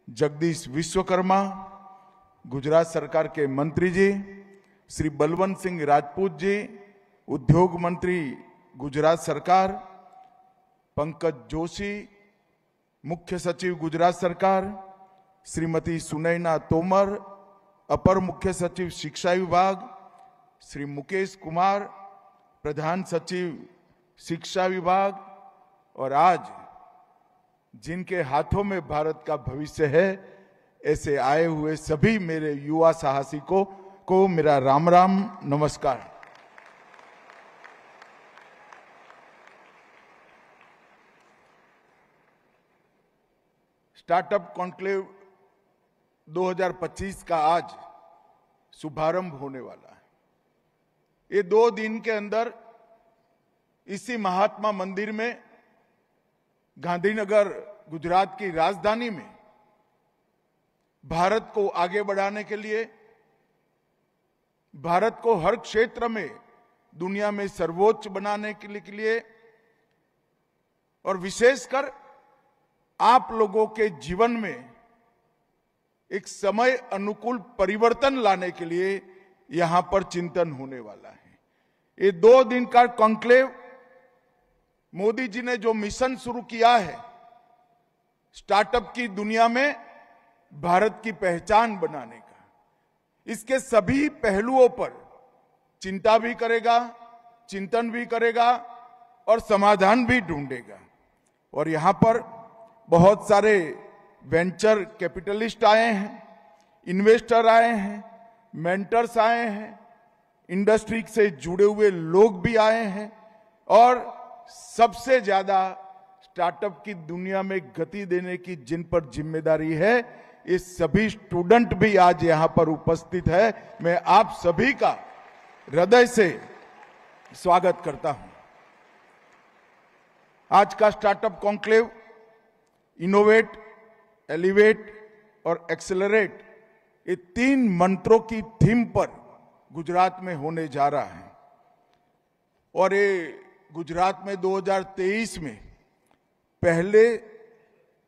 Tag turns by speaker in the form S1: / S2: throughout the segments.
S1: जगदीश विश्वकर्मा, गुजरात सरकार के मंत्री जी श्री बलवंत सिंह राजपूत जी, उद्योग मंत्री गुजरात सरकार, पंकज जोशी, मुख्य सचिव गुजरात सरकार, श्रीमती सुनैना तोमर, अपर मुख्य सचिव शिक्षा विभाग, श्री मुकेश कुमार, प्रधान सचिव शिक्षा विभाग, और आज जिनके हाथों में भारत का भविष्य है, ऐसे आए हुए सभी मेरे युवा साहसिकों को मेरा राम राम नमस्कार। स्टार्टअप कॉन्क्लेव 2025 का आज शुभारंभ होने वाला है। ये 2 दिन के अंदर इसी महात्मा मंदिर में, गांधीनगर गुजरात की राजधानी में, भारत को आगे बढ़ाने के लिए, भारत को हर क्षेत्र में दुनिया में सर्वोच्च बनाने के लिए और विशेषकर आप लोगों के जीवन में एक समय अनुकूल परिवर्तन लाने के लिए यहां पर चिंतन होने वाला है। ये 2 दिन का कॉन्क्लेव मोदी जी ने जो मिशन शुरू किया है, स्टार्टअप की दुनिया में भारत की पहचान बनाने का, इसके सभी पहलुओं पर चिंता भी करेगा, चिंतन भी करेगा और समाधान भी ढूंढेगा। और यहां पर बहुत सारे वेंचर कैपिटलिस्ट आए हैं, इन्वेस्टर आए हैं, मेंटर्स आए हैं, इंडस्ट्री से जुड़े हुए लोग भी आए हैं, और सबसे ज्यादा स्टार्टअप की दुनिया में गति देने की जिन पर जिम्मेदारी है, ये सभी स्टूडेंट भी आज यहां पर उपस्थित है। मैं आप सभी का हृदय से स्वागत करता हूं। आज का स्टार्टअप कॉन्क्लेव इनोवेट, एलिवेट और एक्सेलरेट, ये 3 मंत्रों की थीम पर गुजरात में होने जा रहा है। और ये गुजरात में 2023 में पहले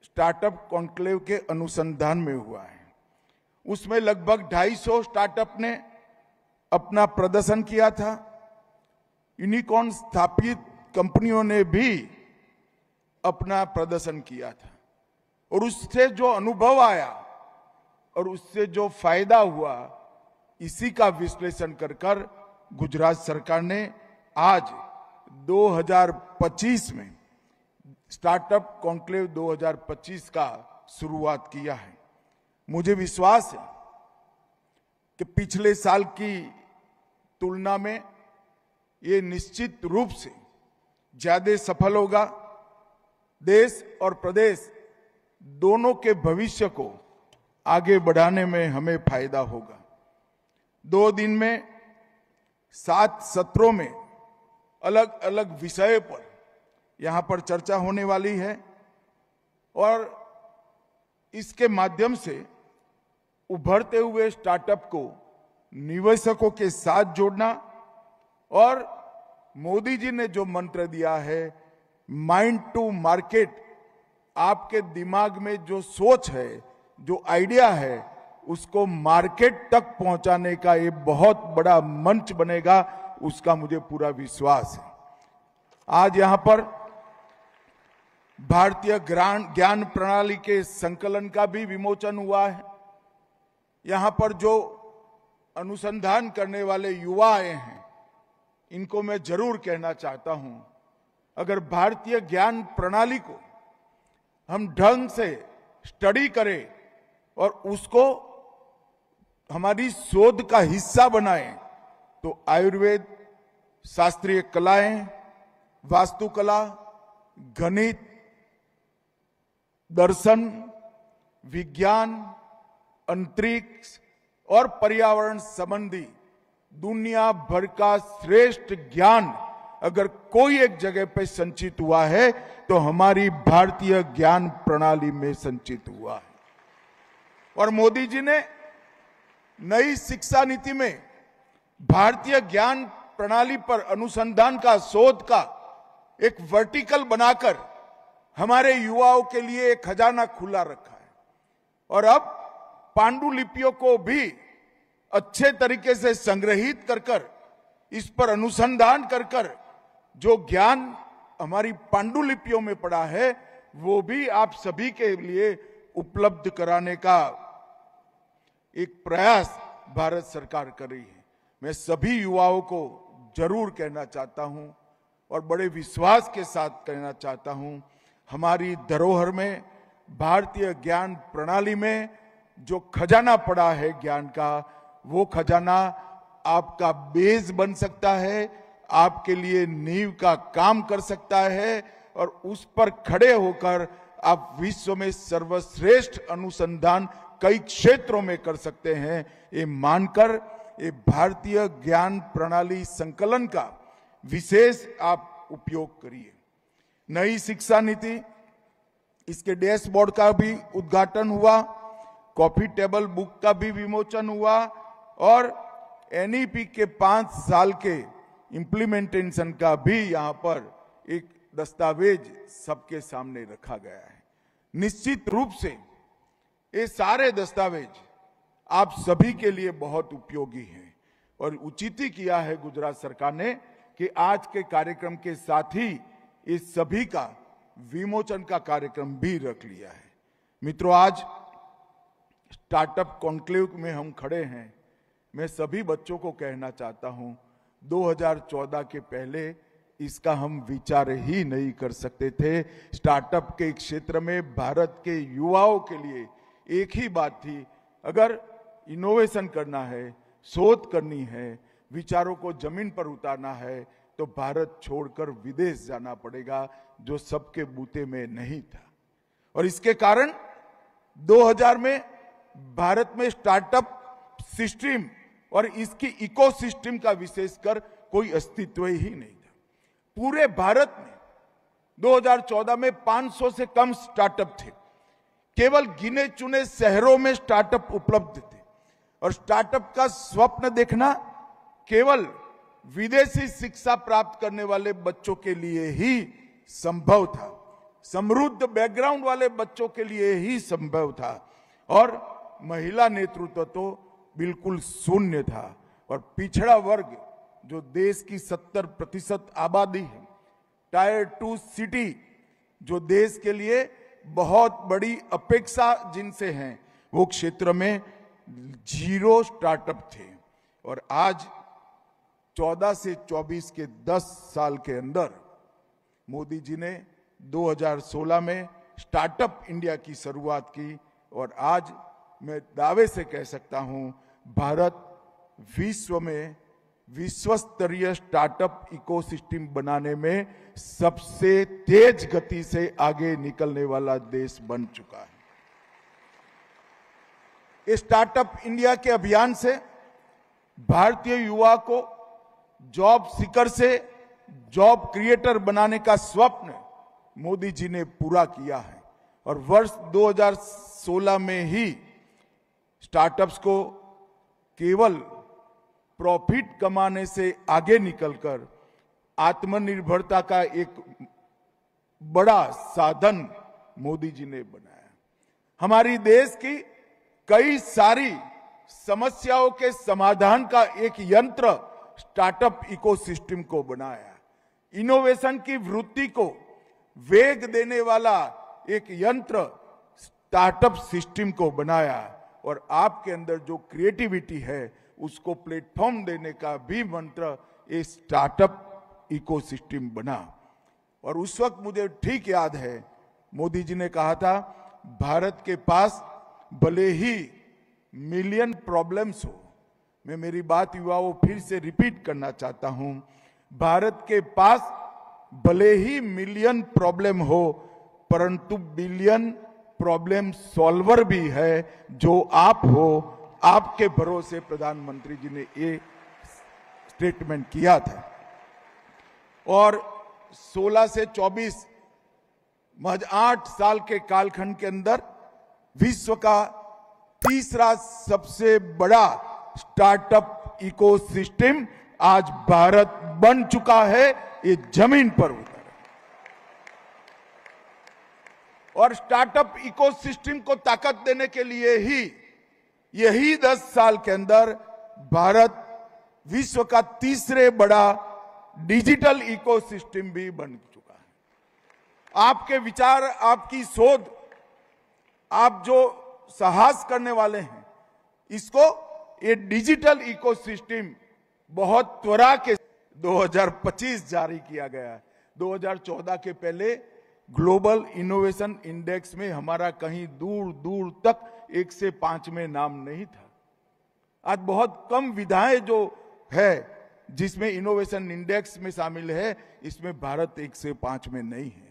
S1: स्टार्टअप कॉन्क्लेव के अनुसंधान में हुआ है। उसमें लगभग 250 स्टार्टअप ने अपना प्रदर्शन किया था। यूनिकॉर्न स्थापित कंपनियों ने भी अपना प्रदर्शन किया था, और उससे जो अनुभव आया और उससे जो फायदा हुआ, इसी का विश्लेषण कर गुजरात सरकार ने आज 2025 में स्टार्टअप कॉन्क्लेव 2025 का शुरुआत किया है। मुझे विश्वास है कि पिछले साल की तुलना में ये निश्चित रूप से ज्यादा सफल होगा। देश और प्रदेश दोनों के भविष्य को आगे बढ़ाने में हमें फायदा होगा। 2 दिन में 7 सत्रों में अलग अलग विषय पर यहां पर चर्चा होने वाली है, और इसके माध्यम से उभरते हुए स्टार्टअप को निवेशकों के साथ जोड़ना, और मोदी जी ने जो मंत्र दिया है, माइंड टू मार्केट, आपके दिमाग में जो सोच है, जो आइडिया है, उसको मार्केट तक पहुंचाने का ये बहुत बड़ा मंच बनेगा, उसका मुझे पूरा विश्वास है। आज यहां पर भारतीय ज्ञान प्रणाली के संकलन का भी विमोचन हुआ है। यहां पर जो अनुसंधान करने वाले युवा आए हैं, इनको मैं जरूर कहना चाहता हूं, अगर भारतीय ज्ञान प्रणाली को हम ढंग से स्टडी करें और उसको हमारी शोध का हिस्सा बनाएं, तो आयुर्वेद, शास्त्रीय कलाएं, वास्तुकला, गणित, दर्शन, विज्ञान, अंतरिक्ष और पर्यावरण संबंधी दुनिया भर का श्रेष्ठ ज्ञान अगर कोई एक जगह पे संचित हुआ है, तो हमारी भारतीय ज्ञान प्रणाली में संचित हुआ है। और मोदी जी ने नई शिक्षा नीति में भारतीय ज्ञान प्रणाली पर अनुसंधान का, शोध का एक वर्टिकल बनाकर हमारे युवाओं के लिए एक खजाना खुला रखा है। और अब पांडुलिपियों को भी अच्छे तरीके से संग्रहित कर इस पर अनुसंधान कर जो ज्ञान हमारी पांडुलिपियों में पड़ा है वो भी आप सभी के लिए उपलब्ध कराने का एक प्रयास भारत सरकार कर रही है। मैं सभी युवाओं को जरूर कहना चाहता हूं और बड़े विश्वास के साथ कहना चाहता हूं, हमारी धरोहर में, भारतीय ज्ञान प्रणाली में जो खजाना पड़ा है ज्ञान का, वो खजाना आपका बेस बन सकता है, आपके लिए नींव का काम कर सकता है और उस पर खड़े होकर आप विश्व में सर्वश्रेष्ठ अनुसंधान कई क्षेत्रों में कर सकते हैं। ये मानकर ये भारतीय ज्ञान प्रणाली संकलन का विशेष आप उपयोग करिए। नई शिक्षा नीति, इसके डैशबोर्ड का भी उद्घाटन हुआ, कॉफी टेबल बुक का भी विमोचन हुआ और एनईपी के 5 साल के इंप्लीमेंटेशन का भी यहां पर एक दस्तावेज सबके सामने रखा गया है। निश्चित रूप से ये सारे दस्तावेज आप सभी के लिए बहुत उपयोगी हैं और उचित ही किया है गुजरात सरकार ने कि आज के कार्यक्रम के साथ ही इस सभी का विमोचन का कार्यक्रम भी रख लिया है। मित्रों, आज स्टार्टअप कॉन्क्लेव में हम खड़े हैं। मैं सभी बच्चों को कहना चाहता हूं, 2014 के पहले इसका हम विचार ही नहीं कर सकते थे। स्टार्टअप के क्षेत्र में भारत के युवाओं के लिए एक ही बात थी, अगर इनोवेशन करना है, शोध करनी है, विचारों को जमीन पर उतारना है तो भारत छोड़कर विदेश जाना पड़ेगा, जो सबके बूते में नहीं था। और इसके कारण 2000 में भारत में स्टार्टअप सिस्टम और इसकी इकोसिस्टम का विशेषकर कोई अस्तित्व ही नहीं था। पूरे भारत में 2014 में 500 से कम स्टार्टअप थे। केवल गिने चुने शहरों में स्टार्टअप उपलब्ध थे और स्टार्टअप का स्वप्न देखना केवल विदेशी शिक्षा प्राप्त करने वाले बच्चों के लिए ही संभव था, समृद्ध बैकग्राउंड वाले बच्चों के लिए ही संभव था और महिला नेतृत्व तो बिल्कुल शून्य था। और पिछड़ा वर्ग जो देश की 70% आबादी है, टायर 2 सिटी जो देश के लिए बहुत बड़ी अपेक्षा जिनसे हैं, वो क्षेत्र में 0 स्टार्टअप थे। और आज 14 से 24 के 10 साल के अंदर मोदी जी ने 2016 में स्टार्टअप इंडिया की शुरुआत की और आज मैं दावे से कह सकता हूं, भारत विश्व में विश्व स्तरीय स्टार्टअप इकोसिस्टम बनाने में सबसे तेज गति से आगे निकलने वाला देश बन चुका है। स्टार्टअप इंडिया के अभियान से भारतीय युवा को जॉब सीकर से जॉब क्रिएटर बनाने का स्वप्न मोदी जी ने पूरा किया है और वर्ष 2016 में ही स्टार्टअप्स को केवल प्रॉफिट कमाने से आगे निकलकर आत्मनिर्भरता का एक बड़ा साधन मोदी जी ने बनाया। हमारी देश की कई सारी समस्याओं के समाधान का एक यंत्र स्टार्टअप इकोसिस्टम को बनाया। इनोवेशन की वृत्ति को वेग देने वाला एक यंत्र स्टार्टअप सिस्टम को बनाया और आपके अंदर जो क्रिएटिविटी है उसको प्लेटफॉर्म देने का भी मंत्र ये स्टार्टअप इकोसिस्टम बना। और उस वक्त मुझे ठीक याद है, मोदी जी ने कहा था, भारत के पास भले ही मिलियन प्रॉब्लम्स हो, मैं मेरी बात युवाओं फिर से रिपीट करना चाहता हूं, भारत के पास भले ही मिलियन प्रॉब्लम हो परंतु बिलियन प्रॉब्लम सॉल्वर भी है जो आप हो। आपके भरोसे प्रधानमंत्री जी ने ये स्टेटमेंट किया था। और 16 से 24 महज 8 साल के कालखंड के अंदर विश्व का तीसरा सबसे बड़ा स्टार्टअप इकोसिस्टम आज भारत बन चुका है, ये जमीन पर उतर। और स्टार्टअप इकोसिस्टम को ताकत देने के लिए ही यही 10 साल के अंदर भारत विश्व का तीसरे बड़ा डिजिटल इकोसिस्टम भी बन चुका है। आपके विचार, आपकी शोध, आप जो साहस करने वाले हैं, इसको ये डिजिटल इकोसिस्टम बहुत त्वरा के 2025 जारी किया गया है। 2014 के पहले ग्लोबल इनोवेशन इंडेक्स में हमारा कहीं दूर दूर तक 1 से 5 में नाम नहीं था। आज बहुत कम विधाएं जो है जिसमें इनोवेशन इंडेक्स में शामिल है, इसमें भारत 1 से 5 में नहीं है।